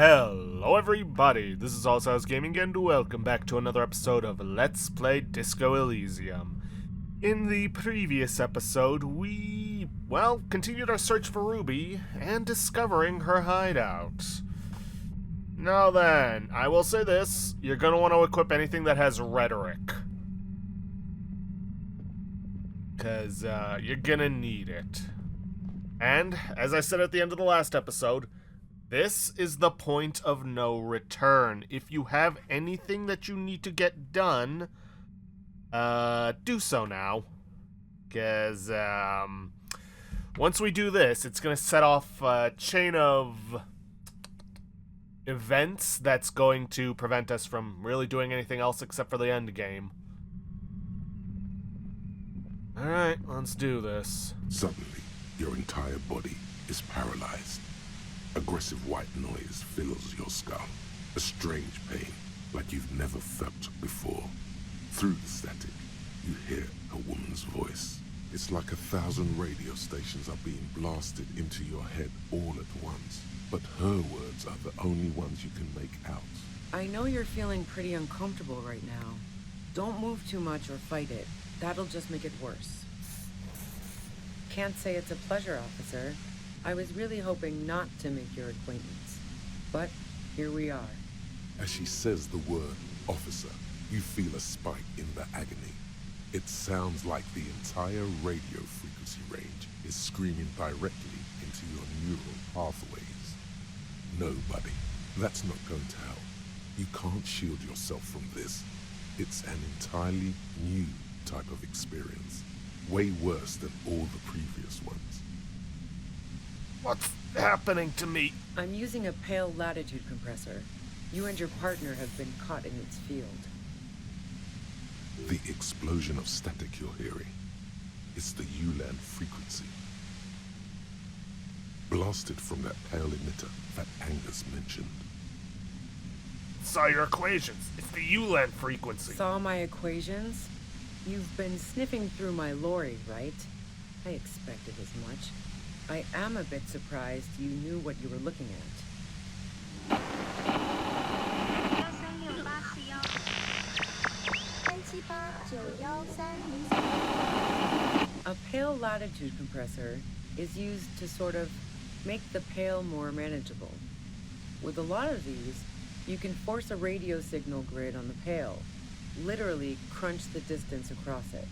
Hello everybody, this is Allstars Gaming and welcome back to another episode of Let's Play Disco Elysium. In the previous episode, we, continued our search for Ruby and discovering her hideout. Now then, I will say this, you're gonna want to equip anything that has rhetoric. Because, you're gonna need it. And, as I said at the end of the last episode, this is the point of no return. If you have anything that you need to get done, do so now. Because, once we do this, it's going to set off a chain of events that's going to prevent us from really doing anything else except for the end game. Alright, let's do this. Suddenly, your entire body is paralyzed. Aggressive white noise fills your skull. A strange pain, like you've never felt before. Through the static, you hear a woman's voice. It's like 1,000 radio stations are being blasted into your head all at once. But her words are the only ones you can make out. I know you're feeling pretty uncomfortable right now. Don't move too much or fight it. That'll just make it worse. Can't say it's a pleasure, officer. I was really hoping not to make your acquaintance, but here we are. As she says the word officer, you feel a spike in the agony. It sounds like the entire radio frequency range is screaming directly into your neural pathways. No, buddy, that's not going to help. You can't shield yourself from this. It's an entirely new type of experience, way worse than all the previous ones. What's happening to me? I'm using a pale latitude compressor. You and your partner have been caught in its field. The explosion of static you're hearing, it's the ULAN frequency. Blasted from that pale emitter that Angus mentioned. Saw your equations. It's the ULAN frequency. Saw my equations? You've been sniffing through my lorry, right? I expected as much. I am a bit surprised you knew what you were looking at. A pale latitude compressor is used to sort of make the pale more manageable. With a lot of these, you can force a radio signal grid on the pale, literally crunch the distance across it.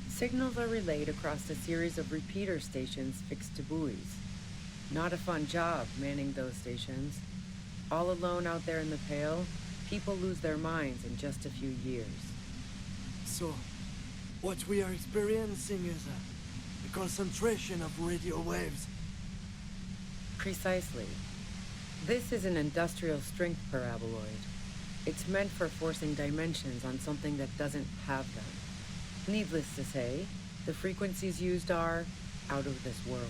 Signals are relayed across a series of repeater stations fixed to buoys. Not a fun job manning those stations. All alone out there in the pale, people lose their minds in just a few years. So, what we are experiencing is a concentration of radio waves. Precisely. This is an industrial strength paraboloid. It's meant for forcing dimensions on something that doesn't have them. Needless to say, the frequencies used are out of this world.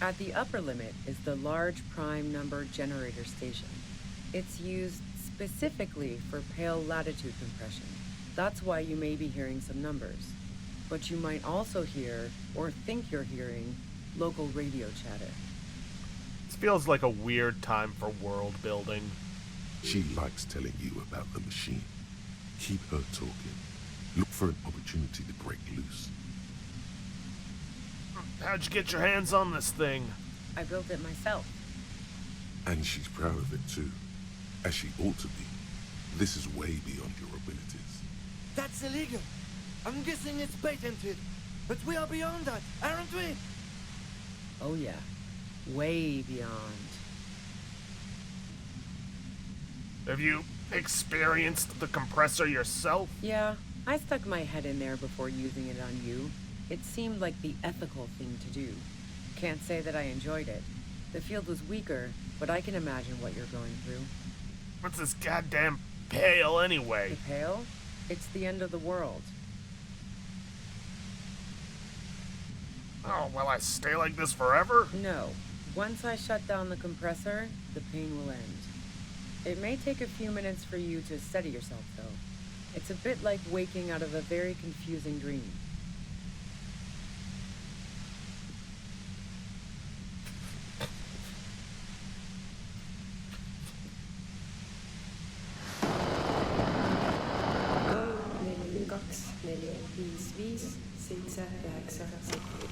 At the upper limit is the large prime number generator station. It's used specifically for pale latitude compression. That's why you may be hearing some numbers. But you might also hear, or think you're hearing, local radio chatter. This feels like a weird time for world building. She likes telling you about the machine. Keep her talking. Look for an opportunity to break loose. How'd you get your hands on this thing? I built it myself. And she's proud of it too. As she ought to be. This is way beyond your abilities. That's illegal. I'm guessing it's patented. But we are beyond that, aren't we? Oh yeah, way beyond. Have you experienced the compressor yourself? Yeah, I stuck my head in there before using it on you. It seemed like the ethical thing to do. Can't say that I enjoyed it. The field was weaker, but I can imagine what you're going through. What's this goddamn pale anyway? The pale? It's the end of the world. Oh, will I stay like this forever? No. Once I shut down the compressor, the pain will end. It may take a few minutes for you to steady yourself, though. It's a bit like waking out of a very confusing dream. Vis, Sitsa, Laxa, Sikri.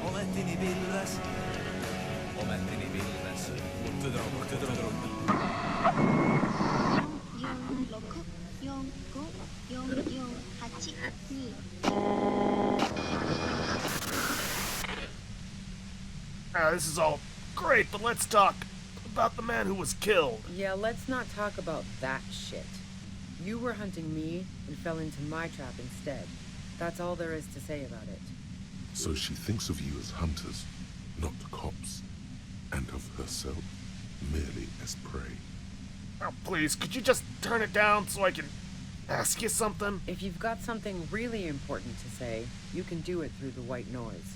Omettini pilves. Tudru. 4-5-4-4-4-8-2. This is all great, but let's talk about the man who was killed. Yeah, let's not talk about that shit. You were hunting me and fell into my trap instead. That's all there is to say about it. So she thinks of you as hunters, not cops, and of herself merely as prey. Oh, please, could you just turn it down so I can ask you something? If you've got something really important to say, you can do it through the white noise.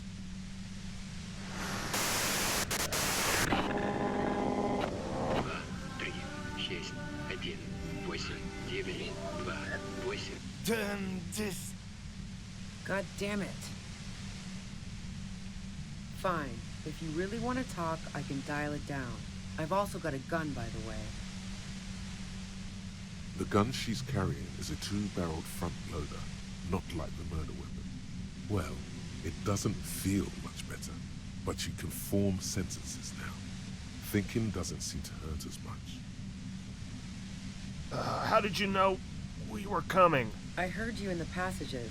Turn this. God damn it. Fine. If you really want to talk, I can dial it down. I've also got a gun, by the way. The gun she's carrying is a 2-barreled front loader, not like the murder weapon. Well, it doesn't feel much better, but you can form sentences now. Thinking doesn't seem to hurt as much. How did you know we were coming? I heard you in the passages,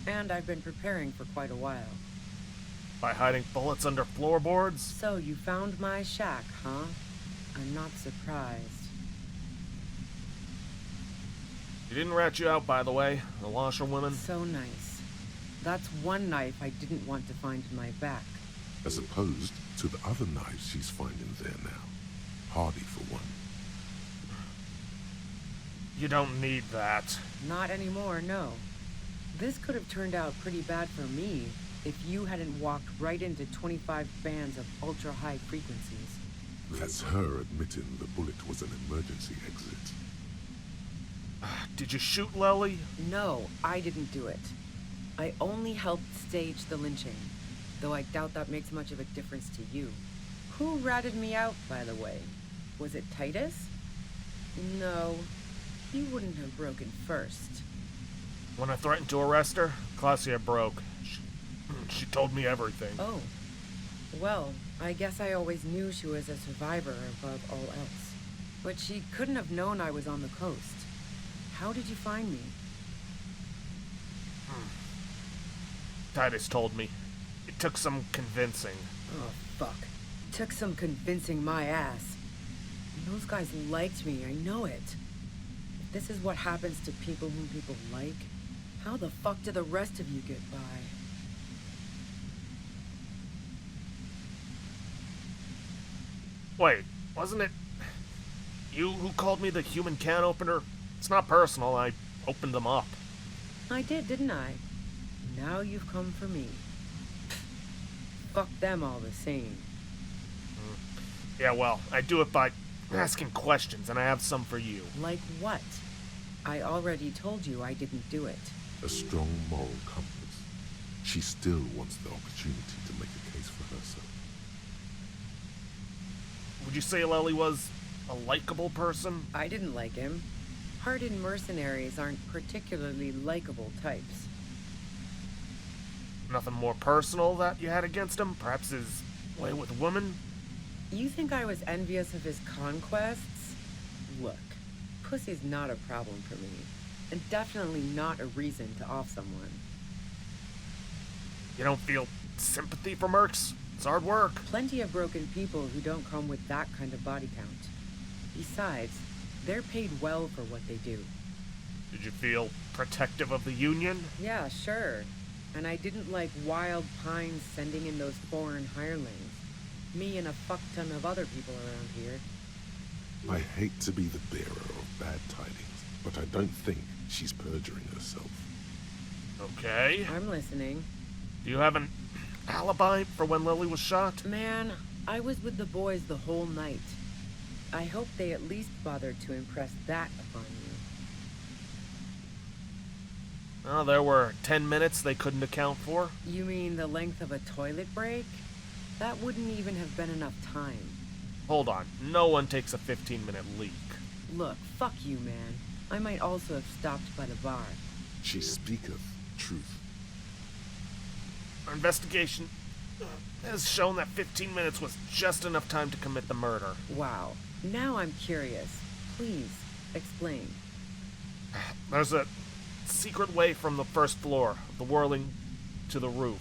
and I've been preparing for quite a while. By hiding bullets under floorboards? So you found my shack, huh? I'm not surprised. He didn't rat you out, by the way, the washerwoman. So nice. That's one knife I didn't want to find in my back. As opposed to the other knives she's finding there now. Hardy for one. You don't need that. Not anymore, no. This could have turned out pretty bad for me if you hadn't walked right into 25 bands of ultra-high frequencies. That's her admitting the bullet was an emergency exit. Did you shoot Lely? No, I didn't do it. I only helped stage the lynching, though I doubt that makes much of a difference to you. Who ratted me out, by the way? Was it Titus? No, he wouldn't have broken first. When I threatened to arrest her, Claudia broke. She told me everything. Oh. Well, I guess I always knew she was a survivor above all else. But she couldn't have known I was on the coast. How did you find me? Titus told me. It took some convincing. Oh, fuck. Took some convincing my ass. And those guys liked me, I know it. If this is what happens to people whom people like, how the fuck do the rest of you get by? Wait, wasn't it you who called me the human can opener? It's not personal, I opened them up. I did, didn't I? Now you've come for me. Fuck them all the same. Yeah, well, I do it by asking questions, and I have some for you. Like what? I already told you I didn't do it. A strong moral compass. She still wants the opportunity to make a case for herself. Would you say Lely was a likable person? I didn't like him. Hardened mercenaries aren't particularly likable types. Nothing more personal that you had against him? Perhaps his way with women? You think I was envious of his conquests? Look, pussy's not a problem for me, and definitely not a reason to off someone. You don't feel sympathy for mercs? It's hard work. Plenty of broken people who don't come with that kind of body count. Besides, they're paid well for what they do. Did you feel protective of the Union? Yeah, sure. And I didn't like Wild Pines sending in those foreign hirelings. Me and a fuck ton of other people around here. I hate to be the bearer of bad tidings, but I don't think she's perjuring herself. Okay. I'm listening. Do you have an alibi for when Lily was shot? Man, I was with the boys the whole night. I hope they at least bothered to impress that upon you. Oh, there were 10 minutes they couldn't account for? You mean the length of a toilet break? That wouldn't even have been enough time. Hold on, no one takes a 15-minute leak. Look, fuck you, man. I might also have stopped by the bar. She speaketh truth. Our investigation has shown that 15 minutes was just enough time to commit the murder. Wow. Now I'm curious. Please, explain. There's a secret way from the first floor of the whirling to the roof.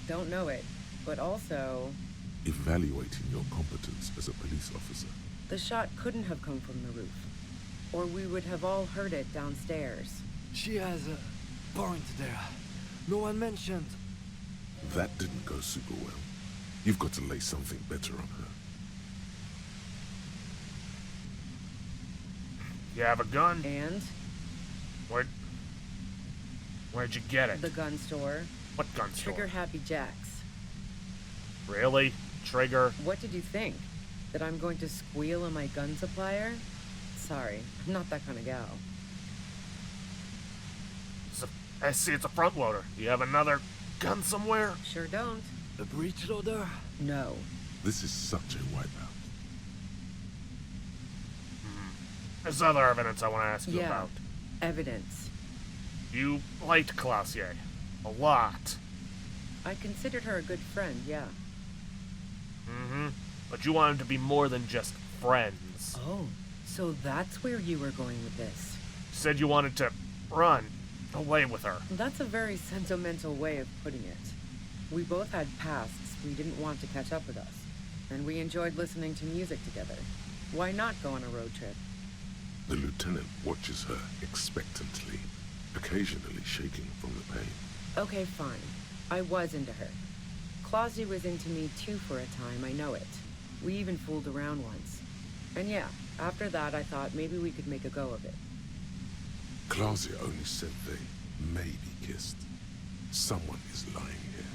Don't know it, but also, Evaluating your competence as a police officer. the shot couldn't have come from the roof. Or we would have all heard it downstairs. She has a point there. No one mentioned. That didn't go super well. You've got to lay something better on her. You have a gun? And Where'd you get it? the gun store. What gun store? Trigger Happy Jacks. Really? Trigger? What did you think? That I'm going to squeal on my gun supplier? Sorry, I'm not that kind of gal. I see it's a front loader. You have another gun somewhere? Sure don't. A breech loader? No. This is such a wipeout. There's other evidence I want to ask you Yeah. about. Evidence. You liked Clausier. A lot. I considered her a good friend, yeah. Mm-hmm. But you wanted to be more than just friends. Oh, so that's where you were going with this. You said you wanted to run away with her. That's a very sentimental way of putting it. We both had pasts we didn't want to catch up with us, and we enjoyed listening to music together. Why not go on a road trip? The lieutenant watches her expectantly, occasionally shaking from the pain. Okay, fine. I was into her. Clausy was into me too for a time, I know it. We even fooled around once. And yeah, after that I thought maybe we could make a go of it. Clausia only said they maybe kissed. Someone is lying here.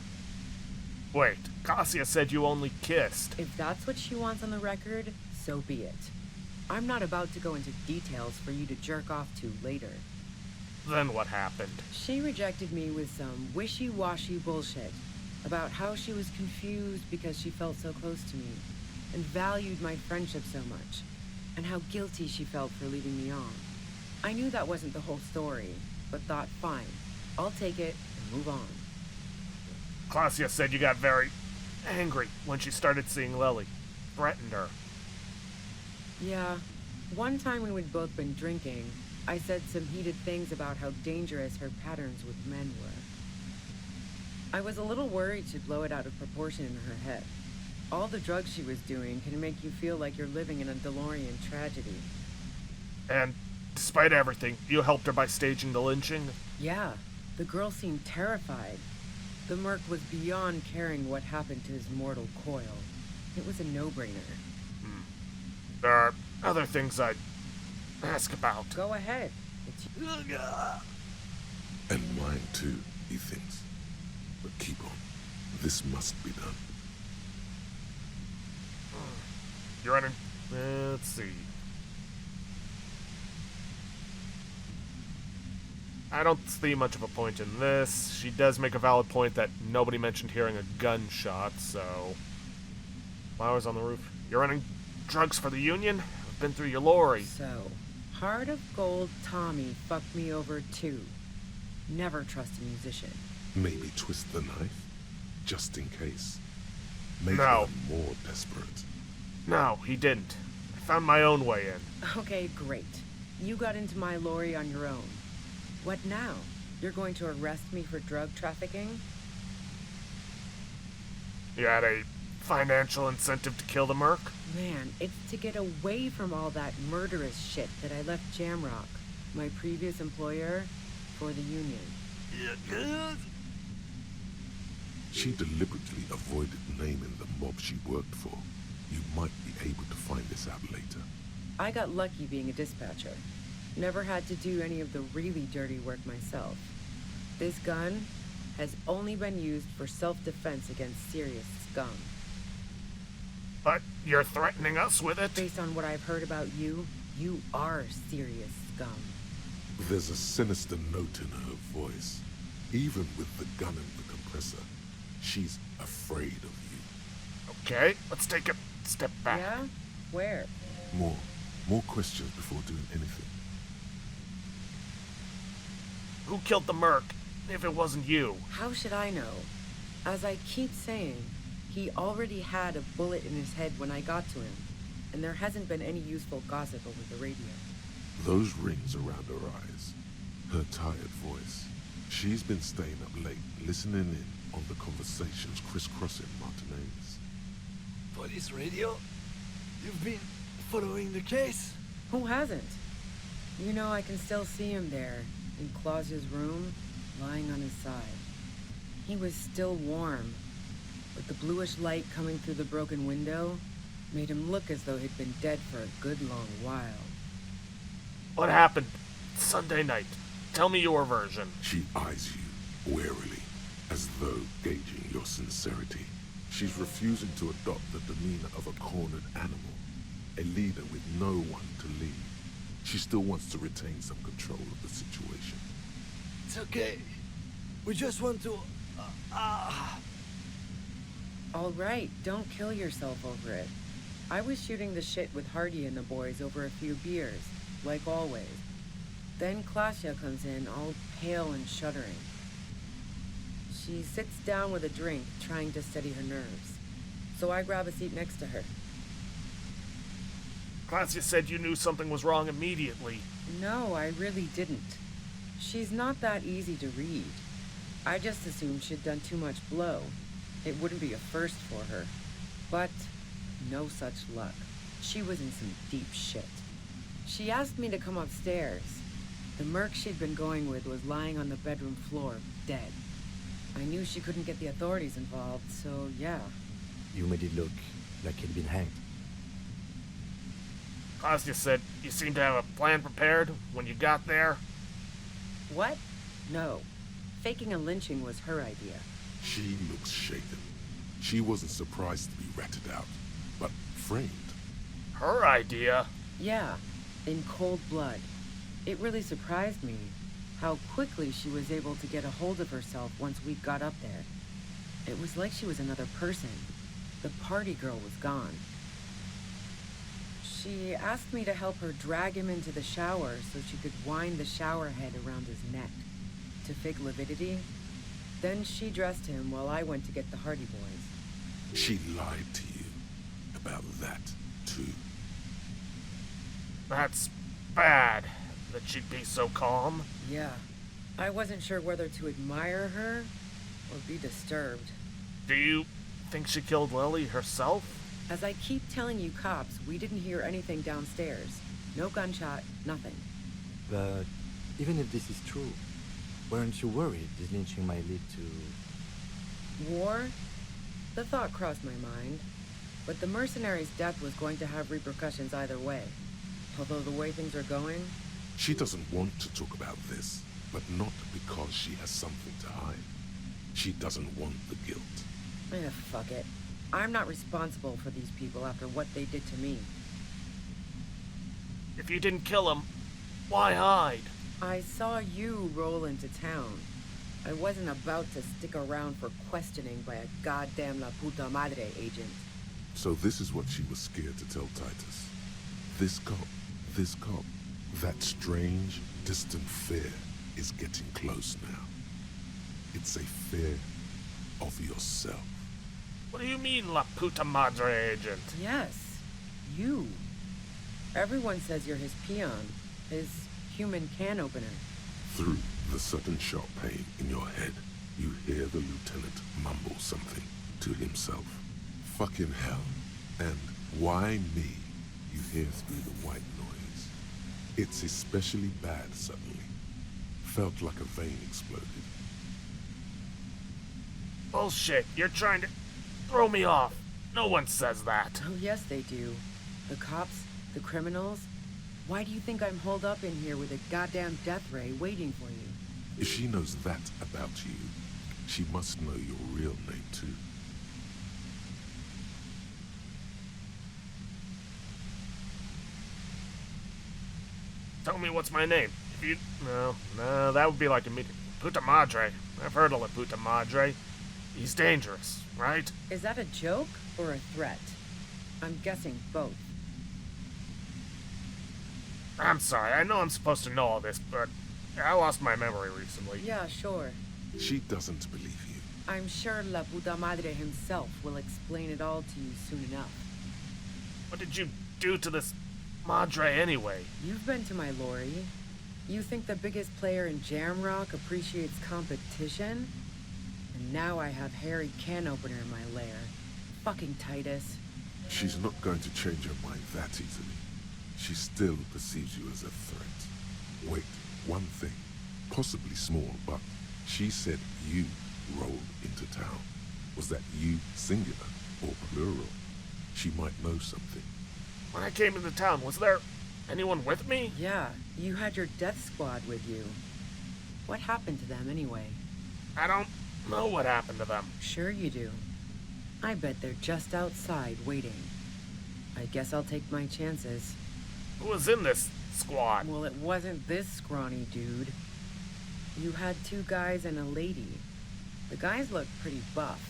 Wait, Cassia said you only kissed. If that's what she wants on the record, so be it. I'm not about to go into details for you to jerk off to later. Then what happened? She rejected me with some wishy-washy bullshit about how she was confused because she felt so close to me and valued my friendship so much, and how guilty she felt for leaving me on. I knew that wasn't the whole story, but thought, fine, I'll take it and move on. Clausia said you got very angry when she started seeing Lily. Threatened her. Yeah, one time when we'd both been drinking, I said some heated things about how dangerous her patterns with men were. I was a little worried she'd blow it out of proportion in her head. All the drugs she was doing can make you feel like you're living in a DeLorean tragedy. And despite everything, you helped her by staging the lynching? Yeah, the girl seemed terrified. The merc was beyond caring what happened to his mortal coil. It was a no-brainer. There are other things I'd ask about. Go ahead. It's And mine too, he thinks. But keep on. This must be done. You're running. Let's see. I don't see much of a point in this. She does make a valid point that nobody mentioned hearing a gunshot, so... Flowers on the roof. You're running drugs for the Union? I've been through your lorry. So, Heart of Gold Tommy fucked me over too. Never trust a musician. Maybe twist the knife? Just in case. Make No. her more desperate. No, he didn't. I found my own way in. Okay, great. You got into my lorry on your own. What now? You're going to arrest me for drug trafficking? You had a financial incentive to kill the merc? Man, it's to get away from all that murderous shit that I left Jamrock, my previous employer, for the Union. She deliberately avoided naming the mob she worked for. You might be able to find this out later. I got lucky being a dispatcher. Never had to do any of the really dirty work myself. This gun has only been used for self-defense against serious scum. But you're threatening us with it? Based on what I've heard about you, you are serious scum. There's a sinister note in her voice. Even with the gun and the compressor, she's afraid of you. Okay, let's take a step back. Yeah? Where? More questions before doing anything. Who killed the merc, if it wasn't you? How should I know? As I keep saying, he already had a bullet in his head when I got to him, and there hasn't been any useful gossip over the radio. Those rings around her eyes, her tired voice. She's been staying up late, listening in on the conversations crisscrossing Martinez. Police radio? You've been following the case? Who hasn't? You know, I can still see him there, in Clausia's room, lying on his side. He was still warm, but the bluish light coming through the broken window made him look as though he'd been dead for a good long while. What happened Sunday night? Tell me your version. She eyes you warily, as though gauging your sincerity. She's refusing to adopt the demeanor of a cornered animal, a leader with no one to lead. She still wants to retain some control of the situation. It's okay. We just want to... All right, don't kill yourself over it. I was shooting the shit with Hardy and the boys over a few beers, like always. Then Clausia comes in, all pale and shuddering. She sits down with a drink, trying to steady her nerves. So I grab a seat next to her. Clausia said you knew something was wrong immediately. No, I really didn't. She's not that easy to read. I just assumed she'd done too much blow. It wouldn't be a first for her. But no such luck. She was in some deep shit. She asked me to come upstairs. The merc she'd been going with was lying on the bedroom floor, dead. I knew she couldn't get the authorities involved, so yeah. You made it look like he'd been hanged. Clausia said you seemed to have a plan prepared when you got there. What? No. Faking a lynching was her idea. She looks shaken. She wasn't surprised to be ratted out, but framed. Her idea? Yeah, in cold blood. It really surprised me how quickly she was able to get a hold of herself once we got up there. It was like she was another person. The party girl was gone. She asked me to help her drag him into the shower so she could wind the shower head around his neck to fake lividity. Then she dressed him while I went to get the Hardy Boys. She lied to you about that, too. That's bad that she'd be so calm. Yeah. I wasn't sure whether to admire her or be disturbed. Do you think she killed Lily herself? As I keep telling you cops, we didn't hear anything downstairs. No gunshot, nothing. But even if this is true, weren't you worried this lynching might lead to... War? The thought crossed my mind. But the mercenary's death was going to have repercussions either way. Although the way things are going... She doesn't want to talk about this, but not because she has something to hide. She doesn't want the guilt. Fuck it. I'm not responsible for these people after what they did to me. If you didn't kill him, why hide? I saw you roll into town. I wasn't about to stick around for questioning by a goddamn La Puta Madre agent. So this is what she was scared to tell Titus. This cop, that strange, distant fear is getting close now. It's a fear of yourself. What do you mean, La Puta Madre agent? Yes, you. Everyone says you're his peon, his human can opener. Through the sudden sharp pain in your head, you hear the lieutenant mumble something to himself. Fucking hell. And why me? You hear through the white noise. It's especially bad suddenly. Felt like a vein exploded. Bullshit, you're trying to throw me off. No one says that. Oh, yes, they do. The cops, the criminals. Why do you think I'm holed up in here with a goddamn death ray waiting for you? If she knows that about you, she must know your real name too. Tell me what's my name, No, that would be like a meeting. Puta Madre. I've heard of La Puta Madre. He's dangerous, right? Is that a joke or a threat? I'm guessing both. I'm sorry, I know I'm supposed to know all this, but I lost my memory recently. Yeah, sure. She doesn't believe you. I'm sure La Puta Madre himself will explain it all to you soon enough. What did you do to this Madre anyway? You've been to my lorry. You think the biggest player in Jamrock appreciates competition? And now I have Harry Can Opener in my lair. Fucking Titus. She's not going to change her mind that easily. She still perceives you as a threat. Wait, one thing, possibly small, but she said you rolled into town. Was that you singular or plural? She might know something. When I came into town, was there anyone with me? Yeah, you had your death squad with you. What happened to them anyway? I don't know what happened to them. Sure you do. I bet they're just outside waiting. I guess I'll take my chances. Who was in this squad? Well, it wasn't this scrawny dude. You had 2 guys and a lady. The guys looked pretty buff.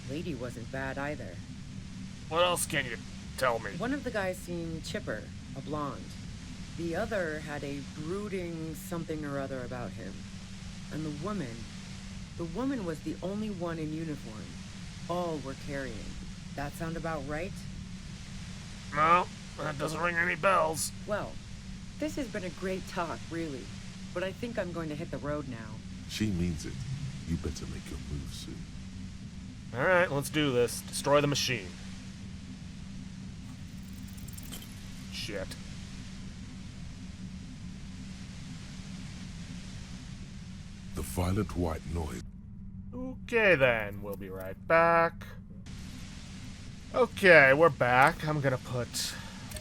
Lady wasn't bad either. What else can you tell me? One of the guys seemed chipper, a blonde. The other had a brooding something or other about him. And the woman was the only one in uniform. All were carrying. That sound about right? No, that doesn't ring any bells. Well, this has been a great talk, really. But I think I'm going to hit the road now. She means it. You better make your move soon. Alright, let's do this. Destroy the machine. Shit. The violent white noise. Okay then, we'll be right back. Okay, we're back. I'm gonna put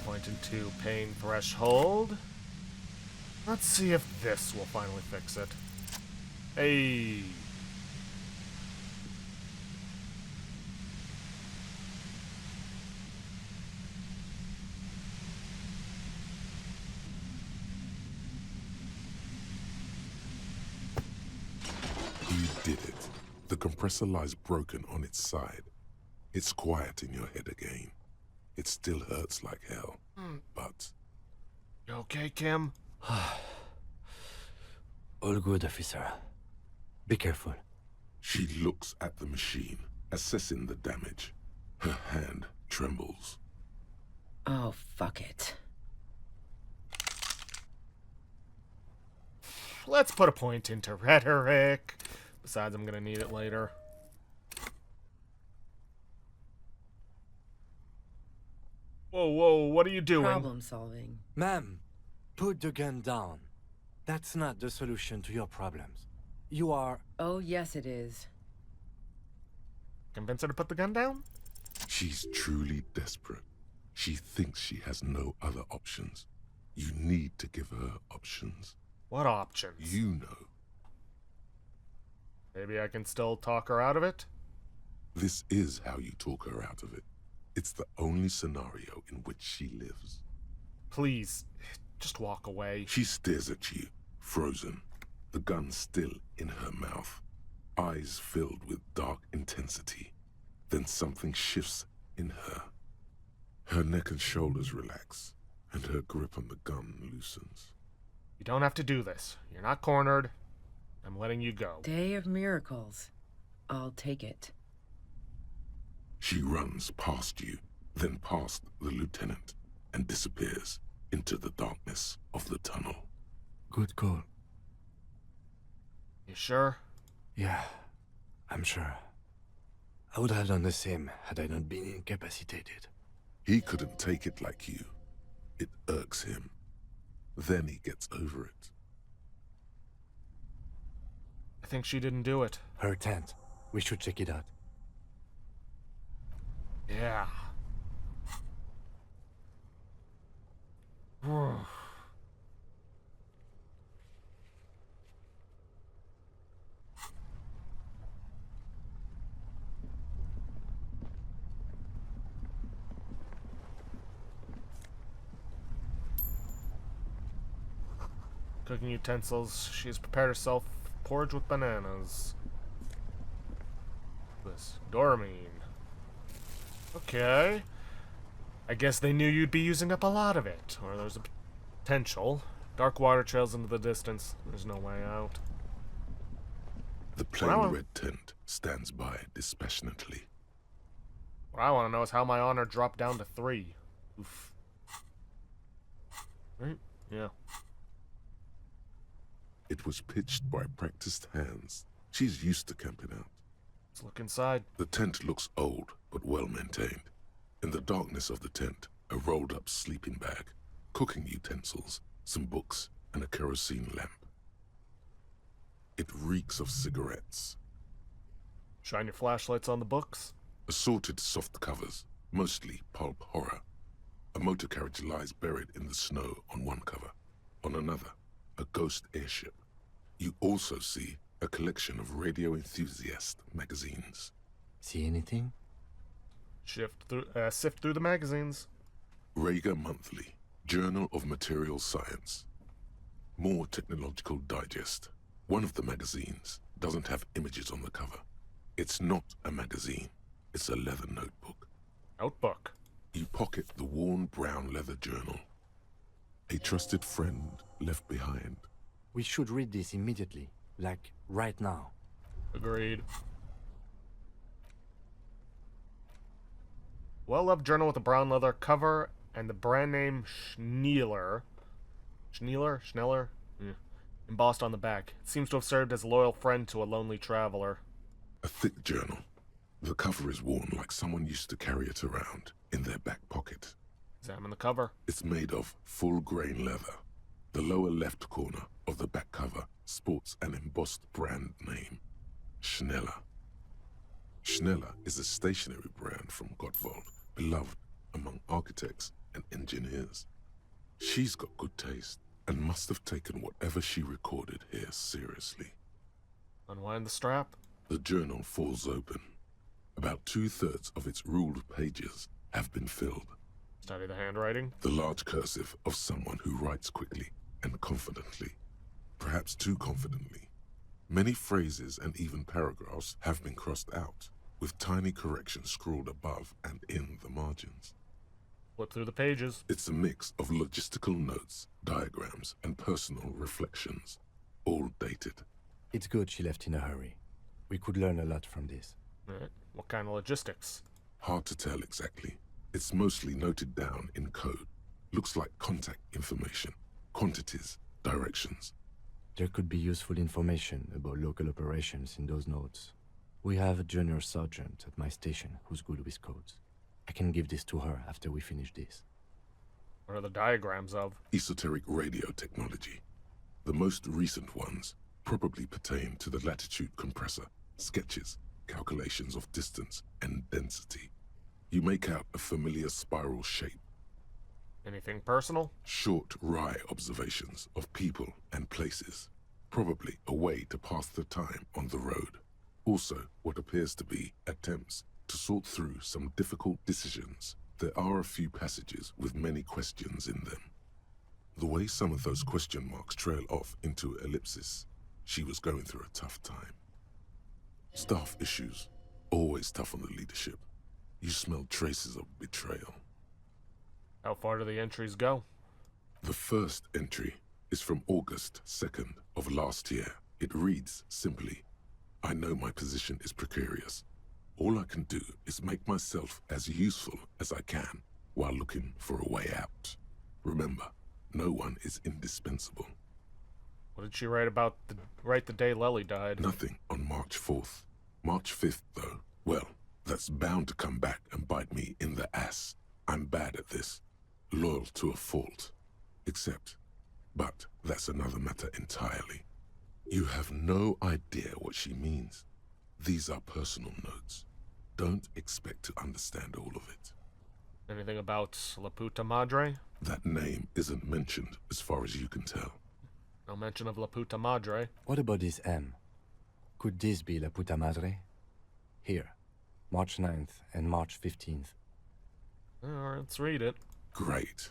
point into pain threshold. Let's see if this will finally fix it. Hey. You did it. The compressor lies broken on its side. It's quiet in your head again. It still hurts like hell, but... You okay, Kim? All good, officer. Be careful. She looks at the machine, assessing the damage. Her hand trembles. Oh, fuck it. Let's put a point into rhetoric. Besides, I'm gonna need it later. Whoa, what are you doing? Problem solving. Ma'am, put the gun down. That's not the solution to your problems. You are... Oh, yes it is. Convince her to put the gun down? She's truly desperate. She thinks she has no other options. You need to give her options. What options? You know. Maybe I can still talk her out of it? This is how you talk her out of it. It's the only scenario in which she lives. Please, just walk away. She stares at you, frozen, the gun still in her mouth, eyes filled with dark intensity. Then something shifts in her. Her neck and shoulders relax, and her grip on the gun loosens. You don't have to do this. You're not cornered. I'm letting you go. Day of miracles. I'll take it. She runs past you, then past the lieutenant, and disappears into the darkness of the tunnel. Good call. You sure? Yeah, I'm sure. I would have done the same had I not been incapacitated. He couldn't take it like you. It irks him. Then he gets over it. I think she didn't do it. Her tent. We should check it out. Yeah. Cooking utensils. She has prepared herself porridge with bananas. This Dormine. Okay. I guess they knew you'd be using up a lot of it. Or there's a potential. Dark water trails into the distance. There's no way out. The plain red tent stands by dispassionately. What I want to know is how my honor dropped down to 3. Oof. Right? Yeah. It was pitched by practiced hands. She's used to camping out. Let's look inside. The tent looks old, but well maintained. In the darkness of the tent, a rolled-up sleeping bag, cooking utensils, some books, and a kerosene lamp. It reeks of cigarettes. Shine your flashlights on the books. Assorted soft covers, mostly pulp horror. A motor carriage lies buried in the snow on one cover. On another, a ghost airship. You also see a collection of radio enthusiast magazines. See anything? Sift through the magazines. Rager Monthly, Journal of Material Science. More Technological Digest. One of the magazines doesn't have images on the cover. It's not a magazine. It's a leather notebook. Notebook. You pocket the worn brown leather journal. A trusted friend left behind. We should read this immediately. Like, right now. Agreed. Well-loved journal with a brown leather cover and the brand name Schneller. Schneller? Yeah. Embossed on the back. It seems to have served as a loyal friend to a lonely traveler. A thick journal. The cover is worn like someone used to carry it around in their back pocket. Examine the cover. It's made of full-grain leather. The lower left corner of the back cover sports an embossed brand name, Schneller. Schneller is a stationery brand from Gottwald, beloved among architects and engineers. She's got good taste and must have taken whatever she recorded here seriously. Unwind the strap. The journal falls open. About 2/3 of its ruled pages have been filled. Study the handwriting. The large cursive of someone who writes quickly and confidently. Perhaps too confidently. Many phrases and even paragraphs have been crossed out, with tiny corrections scrawled above and in the margins. Flip through the pages. It's a mix of logistical notes, diagrams, and personal reflections, all dated. It's good she left in a hurry. We could learn a lot from this. Alright. What kind of logistics? Hard to tell exactly. It's mostly noted down in code. Looks like contact information, quantities, directions. There could be useful information about local operations in those notes. We have a junior sergeant at my station who's good with codes. I can give this to her after we finish this. What are the diagrams of? Esoteric radio technology. The most recent ones probably pertain to the latitude compressor, sketches, calculations of distance and density. You make out a familiar spiral shape. Anything personal? Short, wry observations of people and places. Probably a way to pass the time on the road. Also, what appears to be attempts to sort through some difficult decisions. There are a few passages with many questions in them. The way some of those question marks trail off into ellipses, she was going through a tough time. Staff issues, always tough on the leadership. You smell traces of betrayal. How far do the entries go? The first entry is from August 2nd of last year. It reads simply, I know my position is precarious. All I can do is make myself as useful as I can while looking for a way out. Remember, no one is indispensable. What did she write about the day Lely died? Nothing on March 4th. March 5th, though, well, that's bound to come back and bite me in the ass. I'm bad at this. Loyal to a fault. But that's another matter entirely. You have no idea what she means. These are personal notes. Don't expect to understand all of it. Anything about La Puta Madre? That name isn't mentioned as far as you can tell. No mention of La Puta Madre. What about this M? Could this be La Puta Madre? Here, March 9th and March 15th. Alright, let's read it. Great.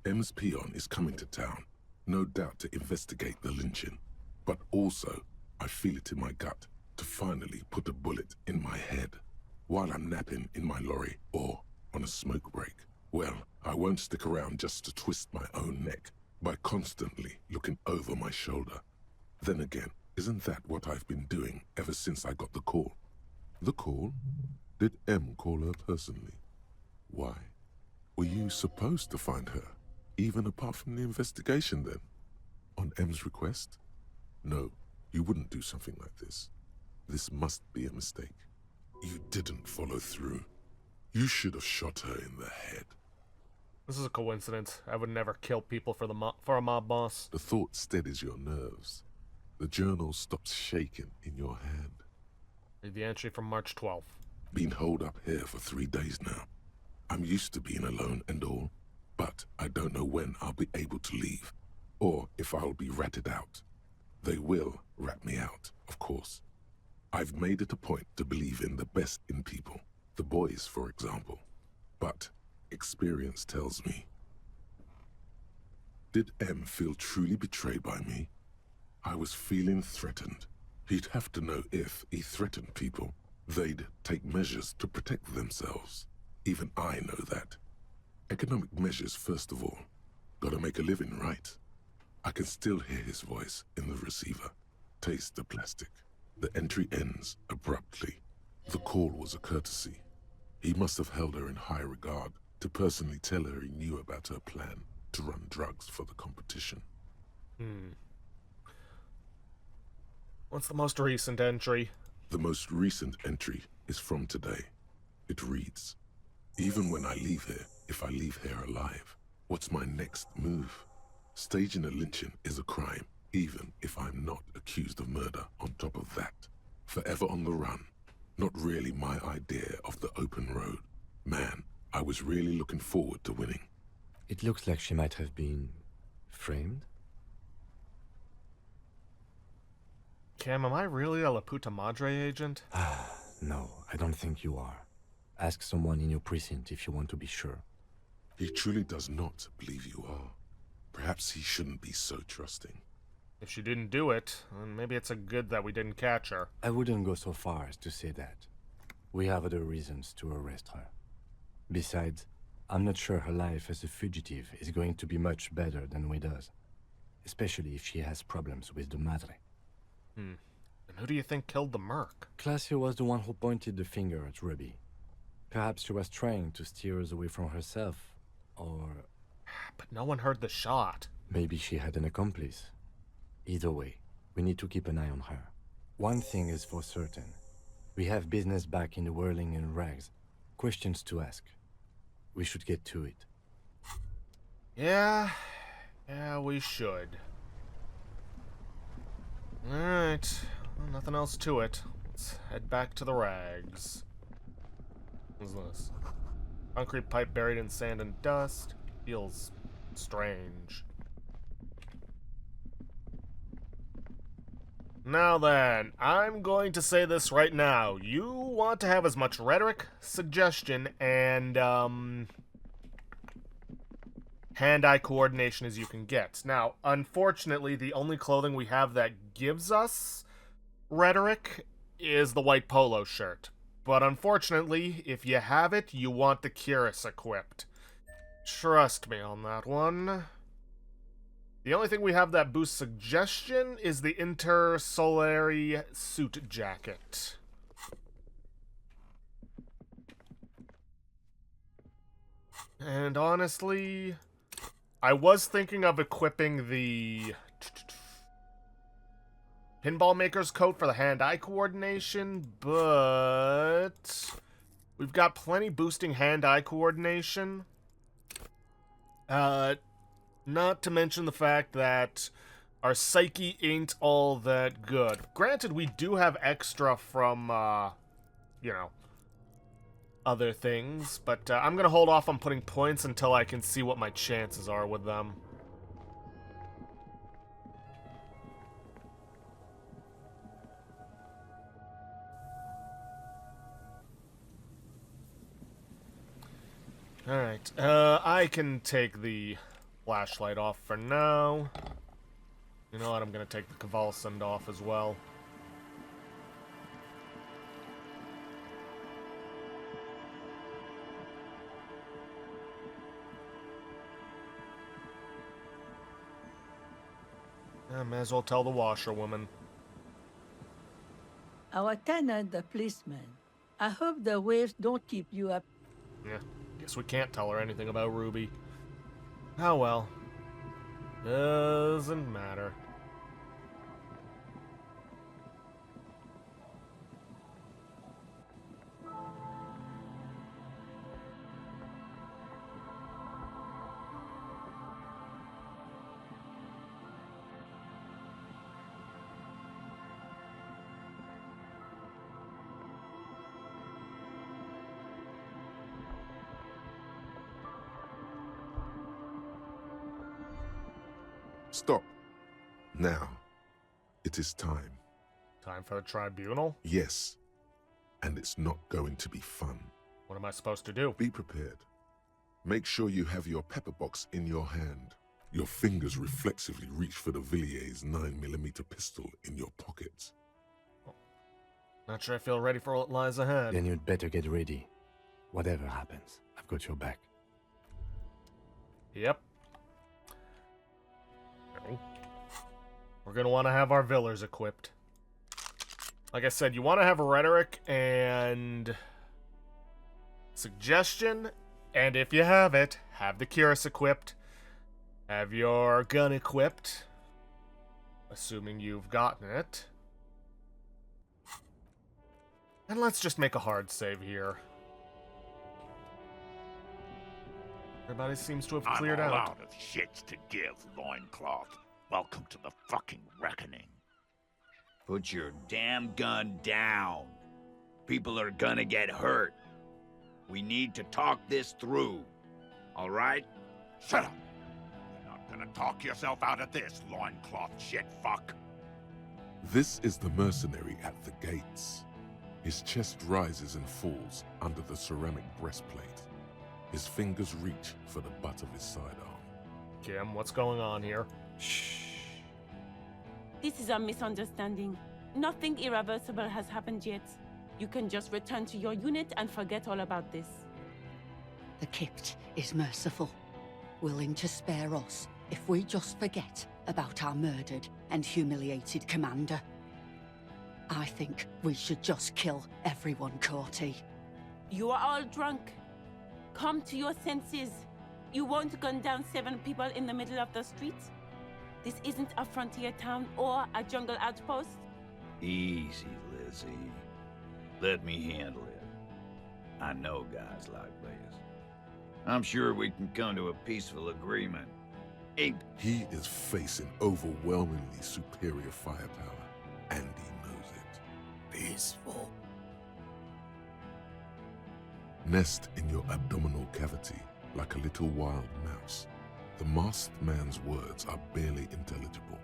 M's peon is coming to town. No doubt to investigate the lynching, but also, I feel it in my gut to finally put a bullet in my head while I'm napping in my lorry or on a smoke break. Well, I won't stick around just to twist my own neck by constantly looking over my shoulder. Then again, isn't that what I've been doing ever since I got the call? The call? Did M call her personally? Why? Were you supposed to find her, even apart from the investigation then? On M's request? No, you wouldn't do something like this. This must be a mistake. You didn't follow through. You should have shot her in the head. This is a coincidence. I would never kill people for for a mob boss. The thought steadies your nerves. The journal stops shaking in your hand. Read the entry from March 12th. Been holed up here for 3 days now. I'm used to being alone and all, but I don't know when I'll be able to leave, or if I'll be ratted out. They will rat me out, of course. I've made it a point to believe in the best in people, the boys, for example. But experience tells me. Did M feel truly betrayed by me? I was feeling threatened. He'd have to know if he threatened people, they'd take measures to protect themselves. Even I know that. Economic measures first of all. Gotta make a living, right? I can still hear his voice in the receiver. Taste the plastic. The entry ends abruptly. The call was a courtesy. He must have held her in high regard to personally tell her he knew about her plan to run drugs for the competition. What's the most recent entry? The most recent entry is from today. It reads, even when I leave here, if I leave here alive, what's my next move? Staging a lynching is a crime, even if I'm not accused of murder on top of that. Forever on the run. Not really my idea of the open road. Man, I was really looking forward to winning. It looks like she might have been framed. Cam, am I really a La Puta Madre agent? No, I don't think you are. Ask someone in your precinct if you want to be sure. He truly does not believe you are. Perhaps he shouldn't be so trusting. If she didn't do it, then maybe it's a good that we didn't catch her. I wouldn't go so far as to say that. We have other reasons to arrest her. Besides, I'm not sure her life as a fugitive is going to be much better than we does. Especially if she has problems with the Madre. And who do you think killed the merc? Classio was the one who pointed the finger at Ruby. Perhaps she was trying to steer us away from herself, or... But no one heard the shot. Maybe she had an accomplice. Either way, we need to keep an eye on her. One thing is for certain. We have business back in the whirling and rags. Questions to ask. We should get to it. Yeah, we should. Alright, well, nothing else to it. Let's head back to the rags. What's this? Concrete pipe buried in sand and dust. Feels strange. Now then, I'm going to say this right now. You want to have as much rhetoric, suggestion, and, hand-eye coordination as you can get. Now, unfortunately, the only clothing we have that gives us rhetoric is the white polo shirt. But unfortunately, if you have it, you want the cuirass equipped. Trust me on that one. The only thing we have that boosts suggestion is the intersolary suit jacket. And honestly, I was thinking of equipping the pinball maker's coat for the hand-eye coordination, but we've got plenty boosting hand-eye coordination. Not to mention the fact that our psyche ain't all that good. Granted, we do have extra from, other things, but I'm gonna hold off on putting points until I can see what my chances are with them. Alright, I can take the flashlight off for now. You know what? I'm gonna take the convalescent off as well. I may as well tell the washerwoman. Our tenant, the policeman. I hope the waves don't keep you up. Yeah, guess we can't tell her anything about Ruby. Oh well. Doesn't matter. Stop. Now, it is time. Time for the tribunal? Yes. And it's not going to be fun. What am I supposed to do? Be prepared. Make sure you have your pepper box in your hand. Your fingers reflexively reach for the Villiers 9mm pistol in your pocket. Not sure I feel ready for what lies ahead. Then you'd better get ready. Whatever happens, I've got your back. Yep. We're going to want to have our Villers equipped. Like I said, you want to have rhetoric and suggestion, and if you have it, have the cuirass equipped. Have your gun equipped, assuming you've gotten it. And let's just make a hard save here. Everybody seems to have cleared I'm all out. out of shits to give, loincloth. Welcome to the fucking reckoning. Put your damn gun down. People are gonna get hurt. We need to talk this through. All right? Shut up! You're not gonna talk yourself out of this, loincloth shit fuck. This is the mercenary at the gates. His chest rises and falls under the ceramic breastplate. His fingers reach for the butt of his sidearm. Kim, what's going on here? Shh. This is a misunderstanding. Nothing irreversible has happened yet. You can just return to your unit and forget all about this. The Kypt is merciful, willing to spare us if we just forget about our murdered and humiliated commander. I think we should just kill everyone, Courty. You are all drunk. Come to your senses. You won't gun down 7 people in the middle of the street. This isn't a frontier town or a jungle outpost. Easy, Lizzie. Let me handle it. I know guys like this. I'm sure we can come to a peaceful agreement. He is facing overwhelmingly superior firepower, and he knows it. Peaceful. Nest in your abdominal cavity like a little wild mouse. The masked man's words are barely intelligible,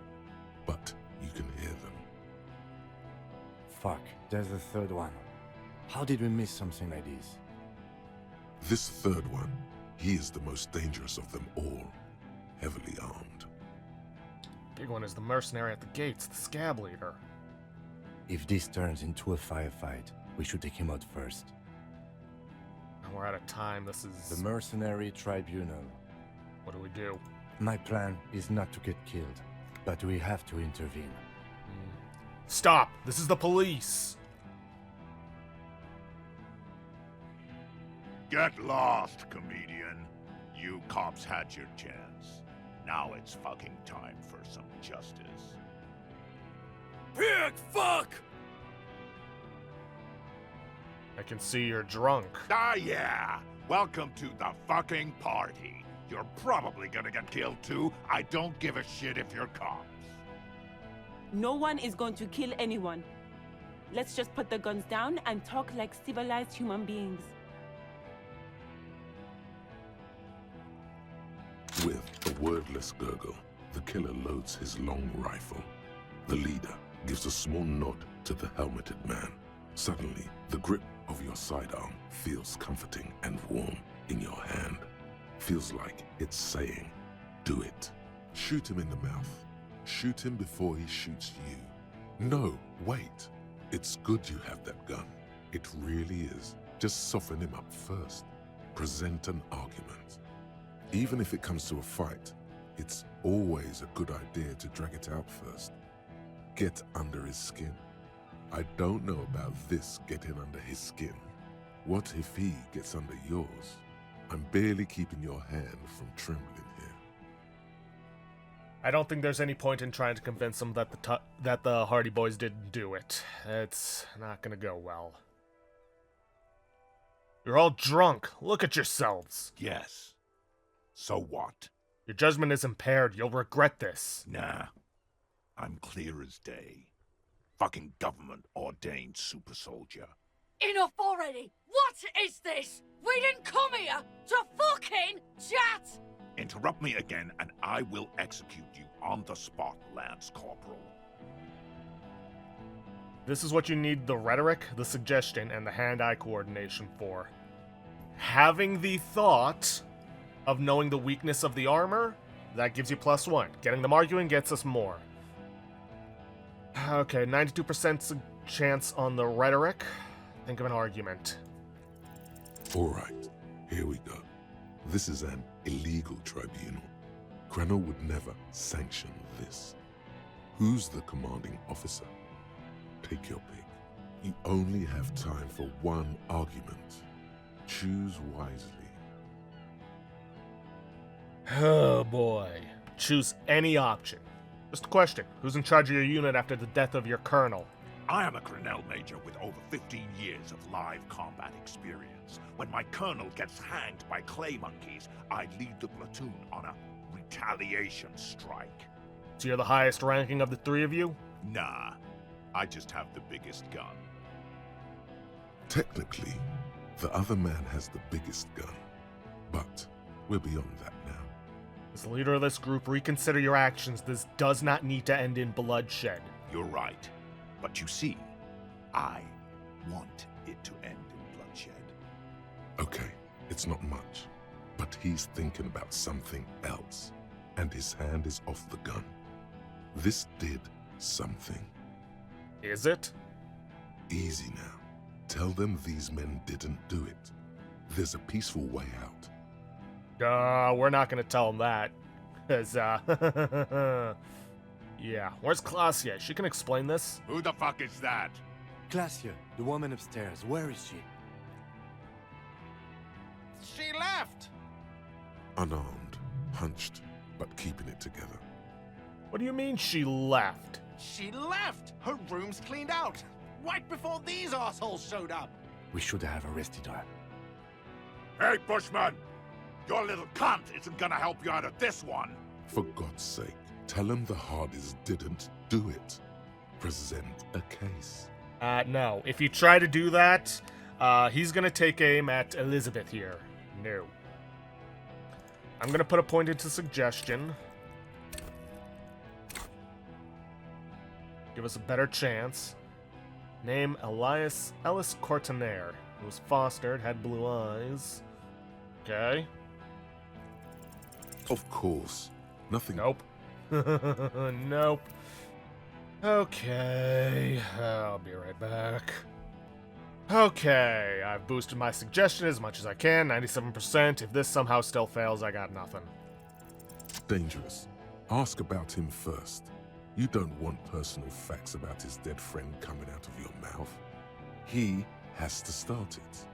but you can hear them. Fuck, there's a third one. How did we miss something like this? This third one, he is the most dangerous of them all, heavily armed. Big one is the mercenary at the gates, the scab leader. If this turns into a firefight, we should take him out first. And we're out of time. This is... The mercenary tribunal. What do we do? My plan is not to get killed, but we have to intervene. Stop! This is the police! Get lost, comedian. You cops had your chance. Now it's fucking time for some justice. Pig fuck! I can see you're drunk. Ah, yeah! Welcome to the fucking party. You're probably gonna get killed too. I don't give a shit if you're cops. No one is going to kill anyone. Let's just put the guns down and talk like civilized human beings. With a wordless gurgle, the killer loads his long rifle. The leader gives a small nod to the helmeted man. Suddenly, the grip of your sidearm feels comforting and warm in your hand. Feels like it's saying, do it. Shoot him in the mouth. Shoot him before he shoots you. No, wait. It's good you have that gun. It really is. Just soften him up first. Present an argument. Even if it comes to a fight, it's always a good idea to drag it out first. Get under his skin. I don't know about this getting under his skin. What if he gets under yours? I'm barely keeping your hand from trembling here. I don't think there's any point in trying to convince them that the Hardy Boys didn't do it. It's not gonna go well. You're all drunk. Look at yourselves. Yes. So what? Your judgment is impaired. You'll regret this. Nah. I'm clear as day. Fucking government-ordained super soldier. Enough already! What is this? We didn't come here to fucking chat! Interrupt me again and I will execute you on the spot, Lance Corporal. This is what you need the rhetoric, the suggestion, and the hand-eye coordination for. Having the thought of knowing the weakness of the armor, that gives you +1. Getting them arguing gets us more. Okay, 92% chance on the rhetoric. Think of an argument. Alright, here we go. This is an illegal tribunal. Krenner would never sanction this. Who's the commanding officer? Take your pick. You only have time for one argument. Choose wisely. Oh boy. Choose any option. Just a question. Who's in charge of your unit after the death of your colonel? I am a Grinnell Major with over 15 years of live combat experience. When my colonel gets hanged by clay monkeys, I lead the platoon on a retaliation strike. So you're the highest ranking of the three of you? Nah, I just have the biggest gun. Technically, the other man has the biggest gun. But we're beyond that now. As the leader of this group, reconsider your actions. This does not need to end in bloodshed. You're right. But you see, I want it to end in bloodshed. Okay, it's not much. But he's thinking about something else. And his hand is off the gun. This did something. Is it? Easy now. Tell them these men didn't do it. There's a peaceful way out. We're not gonna tell them that. Cause, yeah. Where's Klasia? She can explain this. Who the fuck is that? Klasia, the woman upstairs, where is she? She left! Unarmed, hunched, but keeping it together. What do you mean she left? She left! Her room's cleaned out! Right before these assholes showed up! We should have arrested her. Hey, Bushman! Your little cunt isn't gonna help you out of this one! For God's sake, tell him the Hardys didn't do it. Present a case. No. If you try to do that, he's gonna take aim at Elizabeth here. No. I'm gonna put a point into suggestion. Give us a better chance. Name Ellis Courtenaire. He was fostered, had blue eyes. Okay. Of course. Nothing. Nope. Nope. Okay. I'll be right back. Okay. I've boosted my suggestion as much as I can. 97%. If this somehow still fails, I got nothing. Dangerous. Ask about him first. You don't want personal facts about his dead friend coming out of your mouth. He has to start it.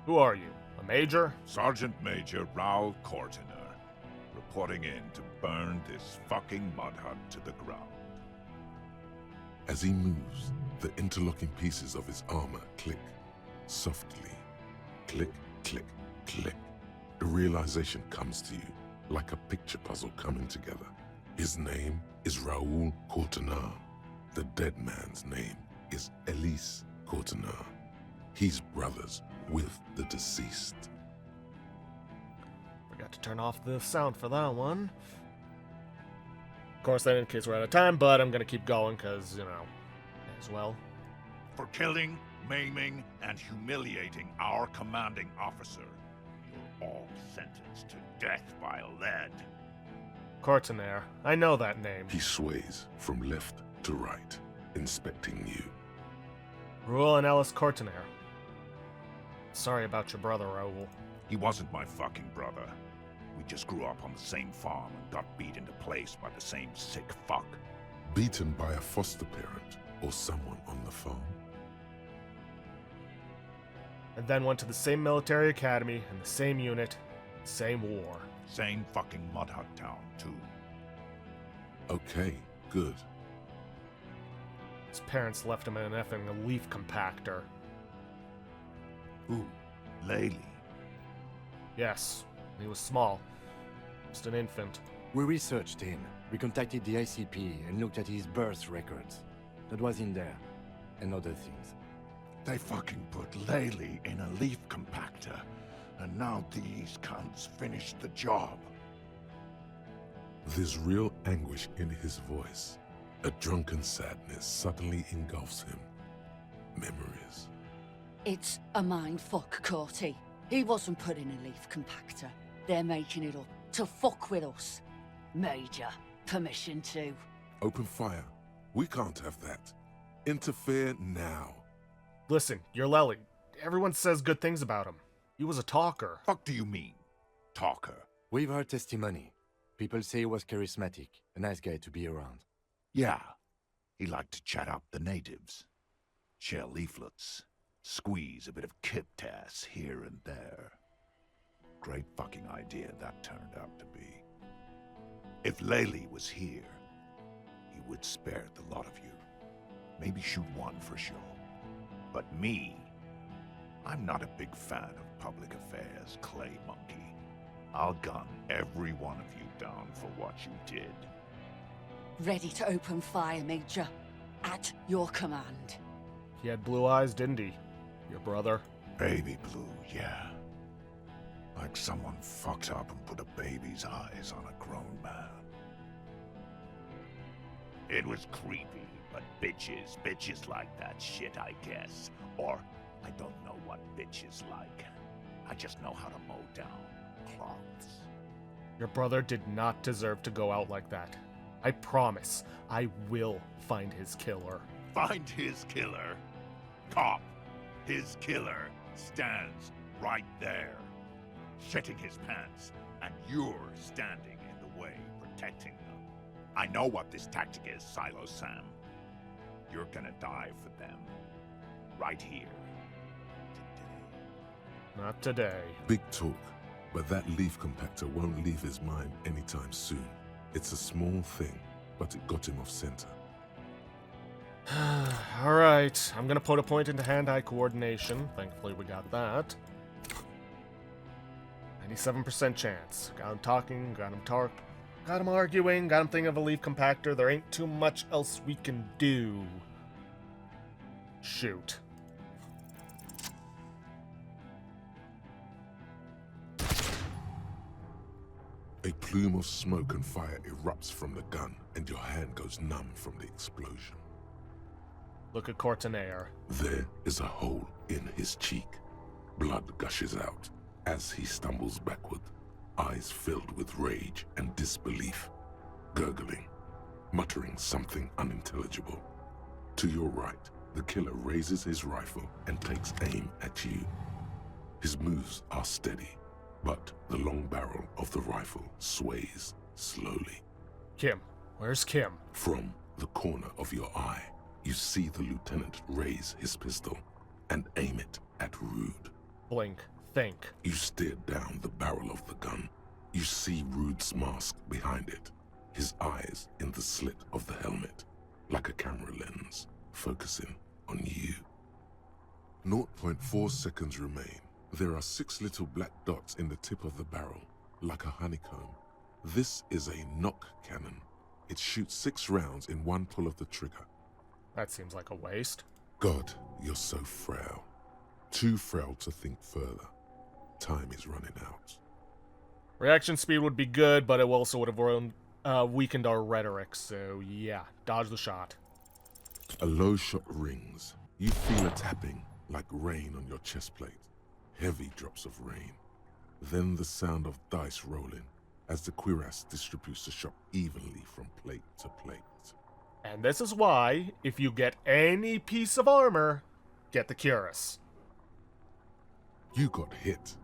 Who are you? A major? Sergeant Major Raoul Courtenaire, reporting in to burn this fucking mud hut to the ground. As he moves, the interlocking pieces of his armor click, softly. Click, click, click. The realization comes to you, like a picture puzzle coming together. His name is Raoul Courtenaire. The dead man's name is Elise Courtenaire. He's brothers with the deceased. Forgot to turn off the sound for that one. Of course, that indicates we're out of time, but I'm gonna keep going because, you know, as well. For killing, maiming, and humiliating our commanding officer, you're all sentenced to death by lead. Courtenaire. I know that name. He sways from left to right, inspecting you. Raoul and Ellis Courtenaire. Sorry about your brother, Raoul. He wasn't my fucking brother. We just grew up on the same farm and got beat into place by the same sick fuck. Beaten by a foster parent or someone on the farm. And then went to the same military academy and the same unit, same war. Same fucking mud hut town, too. Okay, good. His parents left him in an effing leaf compactor. Who? Laylee? Yes, he was small. Just an infant. We researched him. We contacted the ICP and looked at his birth records. That was in there. And other things. They fucking put Laylee in a leaf compactor, and now these cunts finished the job. There's real anguish in his voice. A drunken sadness suddenly engulfs him. Memories. It's a mind fuck, Corty. He wasn't put in a leaf compactor. They're making it up to fuck with us. Major, permission to. Open fire. We can't have that. Interfere now. Listen, you're Lely. Everyone says good things about him. He was a talker. Fuck do you mean, talker? We've heard testimony. People say he was charismatic, a nice guy to be around. Yeah, he liked to chat up the natives. Share leaflets. Squeeze a bit of kiptass here and there. Great fucking idea that turned out to be. If Laylee was here, he would spare the lot of you. Maybe shoot one for show. But me, I'm not a big fan of public affairs, Clay Monkey. I'll gun every one of you down for what you did. Ready to open fire, Major. At your command. He had blue eyes, didn't he? Your brother? Baby blue, yeah. Like someone fucked up and put a baby's eyes on a grown man. It was creepy, but bitches like that shit, I guess. Or, I don't know what bitches like. I just know how to mow down cloths. Your brother did not deserve to go out like that. I promise, I will find his killer. Find his killer? Cop, his killer stands right there, shitting his pants, and you're standing in the way, protecting them. I know what this tactic is, Silo Sam. You're gonna die for them. Right here. Today. Not today. Big talk, but that leaf compactor won't leave his mind anytime soon. It's a small thing, but it got him off center. Alright, I'm gonna put a point into hand-eye coordination. Thankfully we got that. 97% chance. Got him talking, got him arguing, got him thinking of a leaf compactor. There ain't too much else we can do. Shoot. A plume of smoke and fire erupts from the gun, and your hand goes numb from the explosion. Look at Courtenaire. There is a hole in his cheek. Blood gushes out as he stumbles backward, eyes filled with rage and disbelief, gurgling, muttering something unintelligible. To your right, the killer raises his rifle and takes aim at you. His moves are steady, but the long barrel of the rifle sways slowly. Kim. Where's Kim? From the corner of your eye, you see the lieutenant raise his pistol and aim it at Rude. Blink. Think. You stare down the barrel of the gun. You see Rude's mask behind it, his eyes in the slit of the helmet, like a camera lens, focusing on you. 0.4 seconds remain. There are 6 little black dots in the tip of the barrel, like a honeycomb. This is a knock cannon. It shoots 6 rounds in one pull of the trigger. That seems like a waste. God, you're so frail. Too frail to think further. Time is running out. Reaction speed would be good, but it also would have weakened our rhetoric, so yeah, dodge the shot. A low shot rings. You feel a tapping, like rain on your chest plate. Heavy drops of rain. Then the sound of dice rolling, as the cuirass distributes the shock evenly from plate to plate. And this is why, if you get any piece of armor, get the cuirass. You got hit.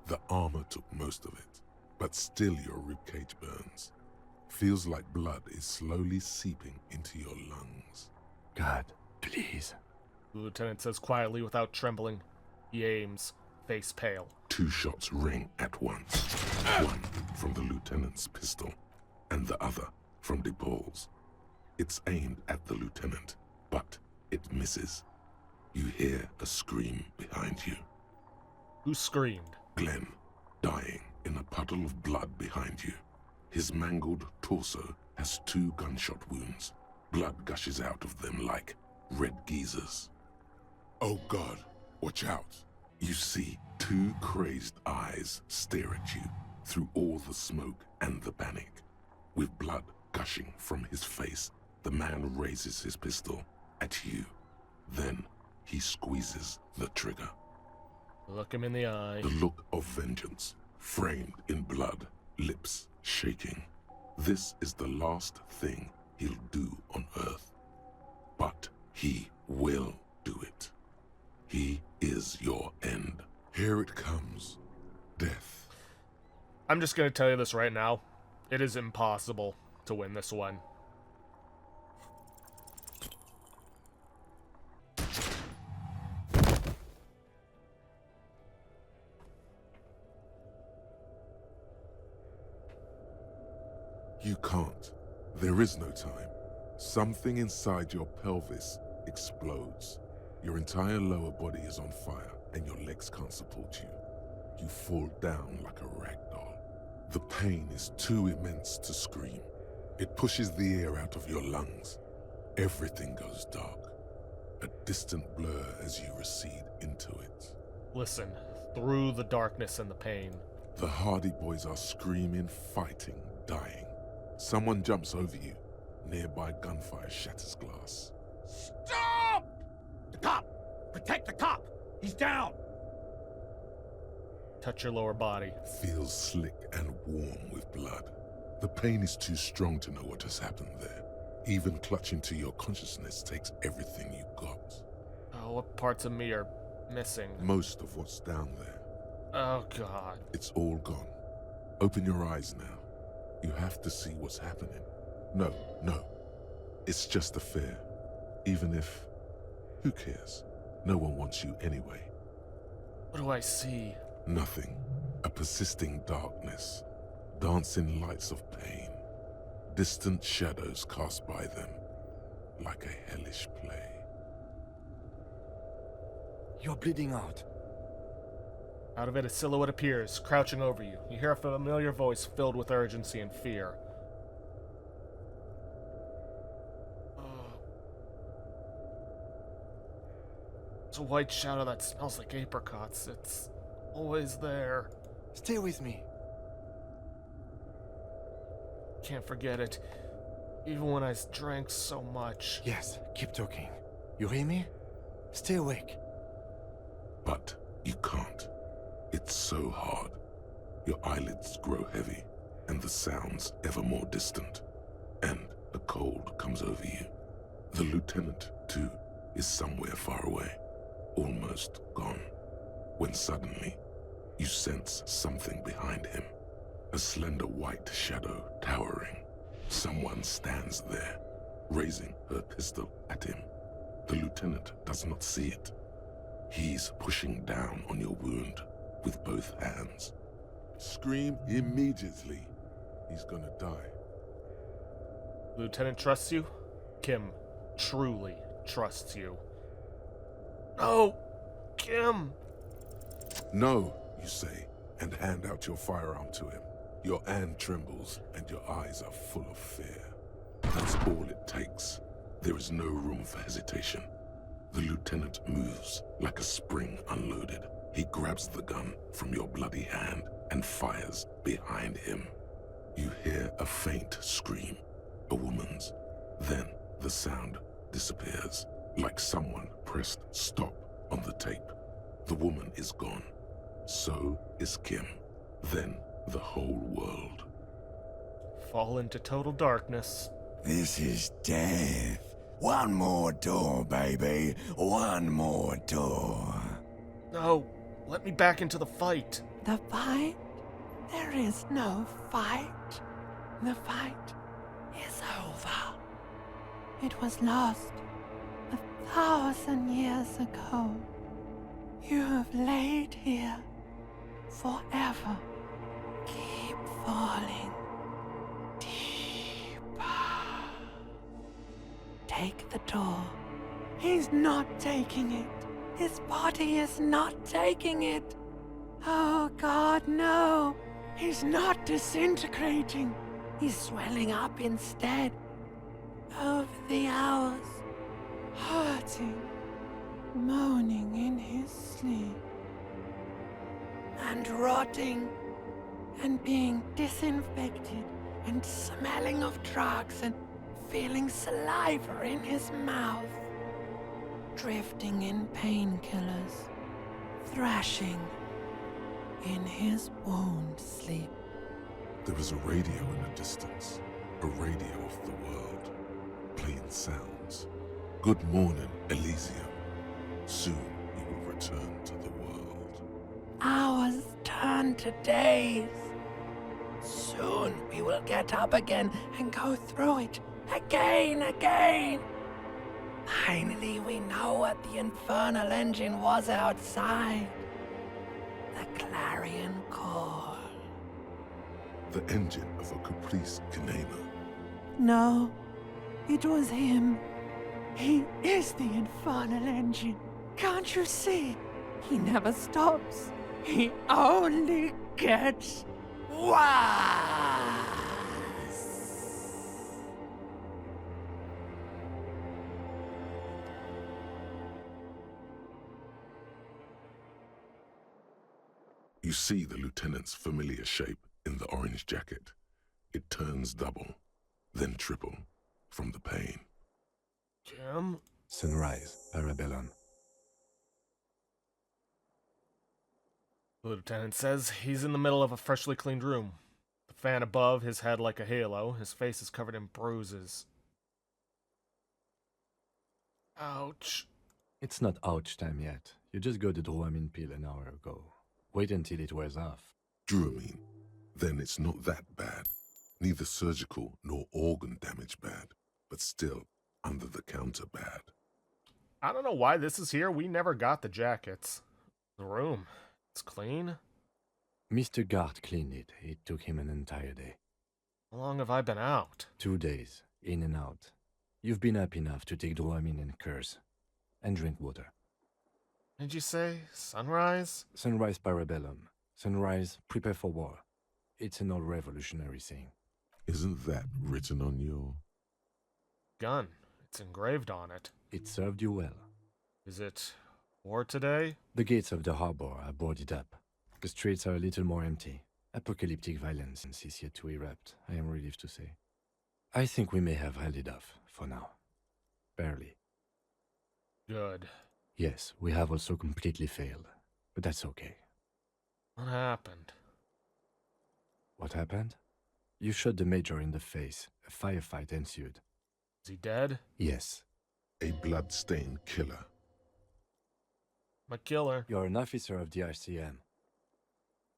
The armor took most of it, but still your ribcage burns. Feels like blood is slowly seeping into your lungs. God, please. The lieutenant says quietly without trembling. He aims, face pale. 2 shots ring at once. One from the lieutenant's pistol, and the other from DePaul's. It's aimed at the lieutenant, but it misses. You hear a scream behind you. Who screamed? Glenn, dying in a puddle of blood behind you. His mangled torso has 2 gunshot wounds. Blood gushes out of them like red geysers. Oh God, watch out. You see 2 crazed eyes stare at you through all the smoke and the panic. With blood gushing from his face, the man raises his pistol at you. Then he squeezes the trigger. Look him in the eye. The look of vengeance, framed in blood, lips shaking. This is the last thing he'll do on Earth. But he will do it. He is your end. Here it comes. Death. I'm just gonna tell you this right now. It is impossible to win this one. You can't. There is no time. Something inside your pelvis explodes. Your entire lower body is on fire, and your legs can't support you. You fall down like a rag doll. The pain is too immense to scream. It pushes the air out of your lungs. Everything goes dark. A distant blur as you recede into it. Listen, through the darkness and the pain. The Hardy Boys are screaming, fighting, dying. Someone jumps over you. Nearby gunfire shatters glass. Stop! The cop! Protect the cop! He's down! Touch your lower body. Feels slick and warm with blood. The pain is too strong to know what has happened there. Even clutching to your consciousness takes everything you got. Oh, what parts of me are missing? Most of what's down there. Oh, God. It's all gone. Open your eyes now. You have to see what's happening. No. It's just a fear. Even if... Who cares? No one wants you anyway. What do I see? Nothing. A persisting darkness. Dancing lights of pain. Distant shadows cast by them. Like a hellish play. You're bleeding out. Out of it, a silhouette appears, crouching over you. You hear a familiar voice filled with urgency and fear. It's a white shadow that smells like apricots. It's always there. Stay with me. Can't forget it. Even when I drank so much. Yes, keep talking. You hear me? Stay awake. But you can't. It's so hard. Your eyelids grow heavy, and the sounds ever more distant. And a cold comes over you. The lieutenant, too, is somewhere far away, almost gone. When suddenly, you sense something behind him. A slender white shadow towering. Someone stands there, raising her pistol at him. The lieutenant does not see it. He's pushing down on your wound with both hands. Scream immediately. He's gonna die. Lieutenant trusts you? Kim truly trusts you. No! Kim! No, you say, and hand out your firearm to him. Your hand trembles, and your eyes are full of fear. That's all it takes. There is no room for hesitation. The lieutenant moves like a spring unloaded. He grabs the gun from your bloody hand and fires behind him. You hear a faint scream, a woman's. Then the sound disappears, like someone pressed stop on the tape. The woman is gone. So is Kim. Then the whole world. fall into total darkness. This is death. One more door, baby. One more door. No, let me back into the fight. The fight? There is no fight. The fight is over. It was lost 1,000 years ago. You have laid here forever. Keep falling deeper. Take the door. He's not taking it. His body is not taking it. Oh God, no. He's not disintegrating. He's swelling up instead. Over the hours, hurting, moaning in his sleep, and rotting, and being disinfected, and smelling of drugs, and feeling saliva in his mouth, drifting in painkillers, thrashing in his wound sleep. There is a radio in the distance, a radio of the world, playing sounds. Good morning, Elysium. Soon you will return to the world. Hours turn to days. Soon we will get up again and go through it again. Finally we know what the infernal engine was outside. The clarion call. The engine of a Caprice Canema. No, it was him. He is the infernal engine. Can't you see? He never stops. He only gets worse. You see the lieutenant's familiar shape in the orange jacket. It turns double, then triple, from the pain. Jim? Sunrise, Parabellum. The lieutenant says he's in the middle of a freshly cleaned room. The fan above his head like a halo. His face is covered in bruises. Ouch. It's not ouch time yet. You just got the Dramamine pill an hour ago. Wait until it wears off. Dramamine. Then it's not that bad. Neither surgical nor organ damage bad, but still under the counter bad. I don't know why this is here. We never got the jackets. The room. It's clean. Mr. Gart cleaned it. It took him an entire day. How long have I been out? 2 days, in and out. You've been up enough to take Dramamine and curse. And drink water. Did you say sunrise? Sunrise Parabellum. Sunrise, prepare for war. It's an old revolutionary saying. Isn't that written on your... Gun. It's engraved on it. It served you well. Is it war today? The gates of the harbor are boarded up. The streets are a little more empty. Apocalyptic violence is yet to erupt, I am relieved to say. I think we may have held it off, for now. Barely. Good. Yes, we have also completely failed. But that's okay. What happened? What happened? You shot the Major in the face. A firefight ensued. Is he dead? Yes. A blood-stained killer. My killer. You're an officer of the RCM.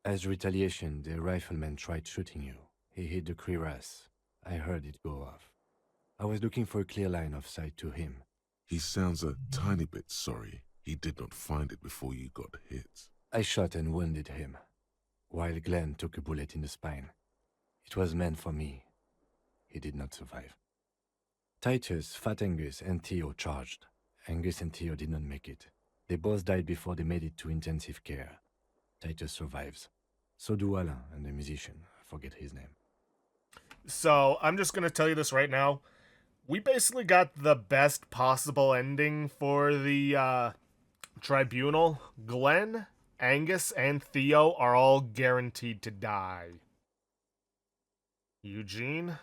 As retaliation, the rifleman tried shooting you. He hit the cuirass. I heard it go off. I was looking for a clear line of sight to him. He sounds a tiny bit sorry he did not find it before you got hit. I shot and wounded him, while Glenn took a bullet in the spine. It was meant for me. He did not survive. Titus, Fat Angus, and Theo charged. Angus and Theo did not make it. They both died before they made it to intensive care. Titus survives. So do Alain and the musician. I forget his name. So, I'm just going to tell you this right now. We basically got the best possible ending for the Tribunal. Glenn, Angus, and Theo are all guaranteed to die. Eugene?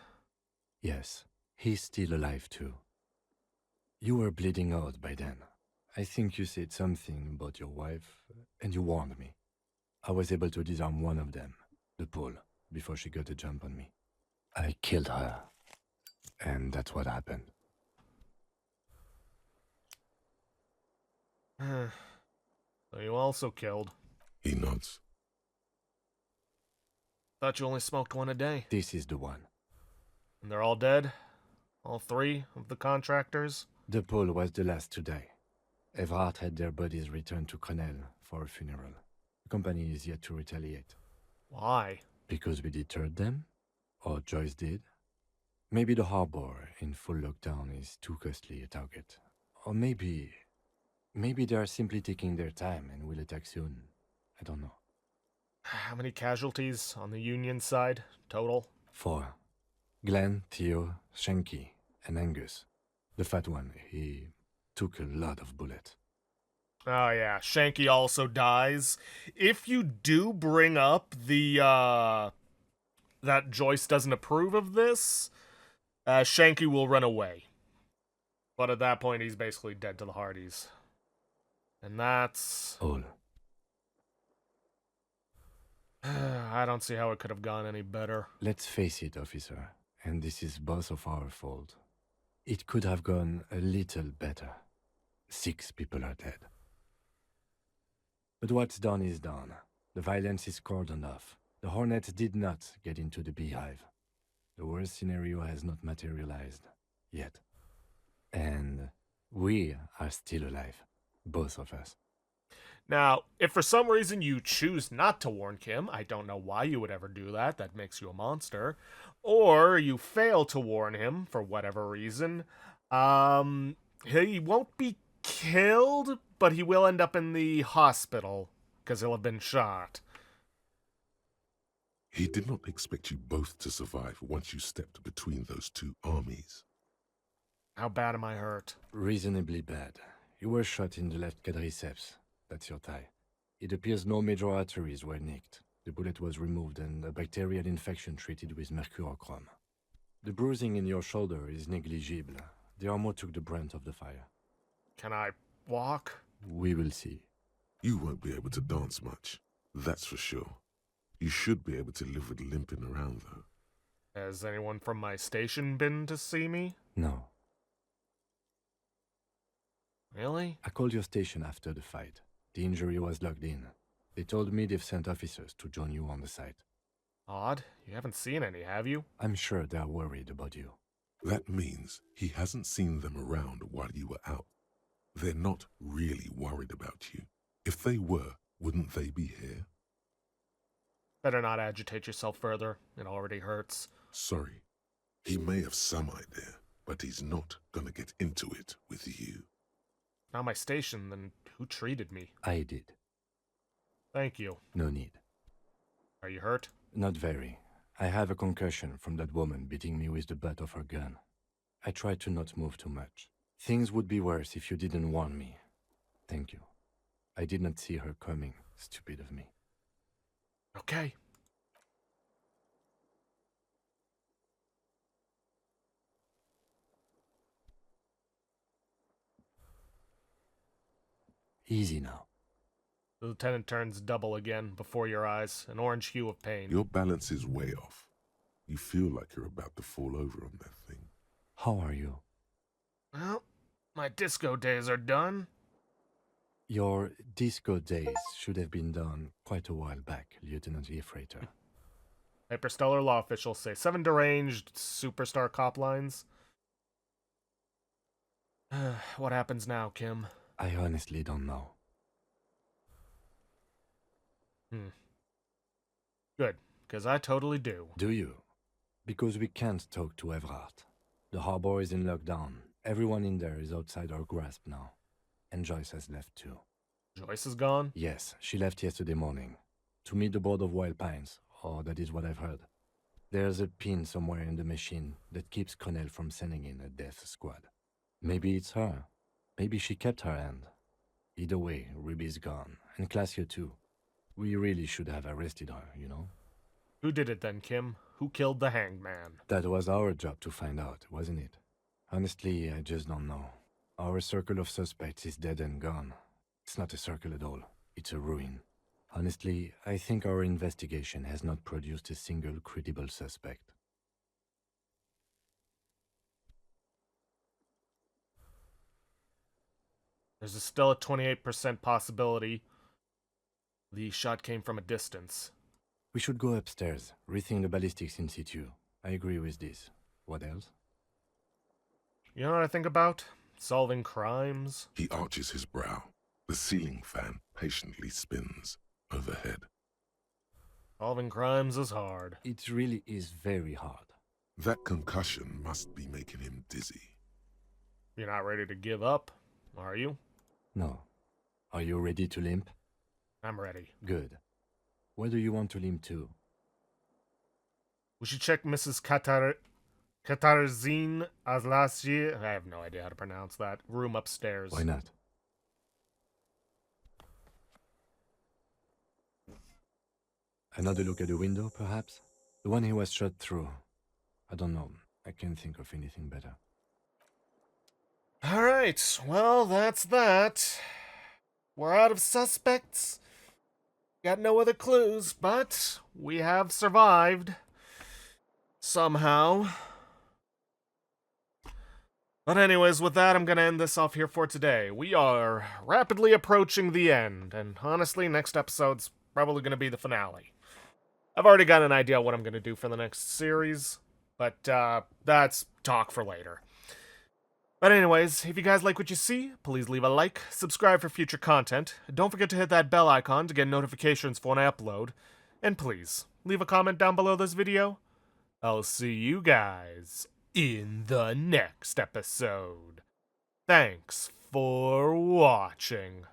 Yes, he's still alive too. You were bleeding out by then. I think you said something about your wife, and you warned me. I was able to disarm one of them, the Pole, before she got a jump on me. I killed her. And that's what happened. So you also killed. He nods. Thought you only smoked one a day. This is the one. And they're all dead? All 3 of the contractors? The pole was the last to die. Everhart had their bodies returned to Connell for a funeral. The company is yet to retaliate. Why? Because we deterred them? Or Joyce did? Maybe the harbor in full lockdown is too costly a target. Or maybe they are simply taking their time and will attack soon. I don't know. How many casualties on the Union side, total? 4. Glenn, Theo, Shanky, and Angus. The fat one, he took a lot of bullets. Oh yeah, Shanky also dies. If you do bring up the, that Joyce doesn't approve of this, Shanky will run away. But at that point, he's basically dead to the Hardys. And that's... all. I don't see how it could have gone any better. Let's face it, officer, and this is both of our fault. It could have gone a little better. 6 people are dead. But what's done is done. The violence is cordoned off. The Hornets did not get into the beehive. The worst scenario has not materialized. Yet. And we are still alive. Both of us. Now, if for some reason you choose not to warn Kim, I don't know why you would ever do that, that makes you a monster, or you fail to warn him for whatever reason, he won't be killed, but he will end up in the hospital, because he'll have been shot. He did not expect you both to survive once you stepped between those 2 armies. How bad am I hurt? Reasonably bad. You were shot in the left quadriceps. That's your thigh. It appears no major arteries were nicked. The bullet was removed and a bacterial infection treated with mercurochrome. The bruising in your shoulder is negligible. The armor took the brunt of the fire. Can I walk? We will see. You won't be able to dance much, that's for sure. You should be able to live with limping around, though. Has anyone from my station been to see me? No. Really? I called your station after the fight. The injury was logged in. They told me they've sent officers to join you on the site. Odd. You haven't seen any, have you? I'm sure they're worried about you. That means he hasn't seen them around while you were out. They're not really worried about you. If they were, wouldn't they be here? Better not agitate yourself further. It already hurts. Sorry. He may have some idea, but he's not gonna get into it with you. Not my station, then who treated me? I did. Thank you. No need. Are you hurt? Not very. I have a concussion from that woman beating me with the butt of her gun. I tried to not move too much. Things would be worse if you didn't warn me. Thank you. I did not see her coming. Stupid of me. Okay. Easy now. The lieutenant turns double again before your eyes, an orange hue of pain. Your balance is way off. You feel like you're about to fall over on that thing. How are you? Well, my disco days are done. Your disco days should have been done quite a while back, Lieutenant Efrater. Hyperstellar law officials say 7 deranged superstar cop lines. What happens now, Kim? I honestly don't know. Good, because I totally do. Do you? Because we can't talk to Everhart. The harbor is in lockdown. Everyone in there is outside our grasp now. And Joyce has left too. Joyce is gone? Yes, she left yesterday morning. To meet the board of Wild Pines, or that is what I've heard. There's a pin somewhere in the machine that keeps Connell from sending in a death squad. Maybe it's her. Maybe she kept her hand. Either way, Ruby's gone. And Classio too. We really should have arrested her, you know? Who did it then, Kim? Who killed the hanged man? That was our job to find out, wasn't it? Honestly, I just don't know. Our circle of suspects is dead and gone. It's not a circle at all. It's a ruin. Honestly, I think our investigation has not produced a single credible suspect. There's still a 28% possibility the shot came from a distance. We should go upstairs, rethink the ballistics in situ. I agree with this. What else? You know what I think about? Solving crimes. He arches his brow. The ceiling fan patiently spins overhead. Solving crimes is hard. It really is very hard. That concussion must be making him dizzy. You're not ready to give up, are you? No. Are you ready to limp? I'm ready. Good. Where do you want to limp to? We should check Mrs. Katarzine Azlashi. I have no idea how to pronounce that. Room upstairs. Why not? Another look at the window, perhaps? The one he was shot through. I don't know. I can't think of anything better. Alright, well, that's that. We're out of suspects. Got no other clues, but we have survived. Somehow. But anyways, with that, I'm gonna end this off here for today. We are rapidly approaching the end, and honestly, next episode's probably gonna be the finale. I've already got an idea what I'm gonna do for the next series, but that's talk for later. But anyways, if you guys like what you see, please leave a like, subscribe for future content, don't forget to hit that bell icon to get notifications for when I upload, and please, leave a comment down below this video. I'll see you guys in the next episode. Thanks for watching.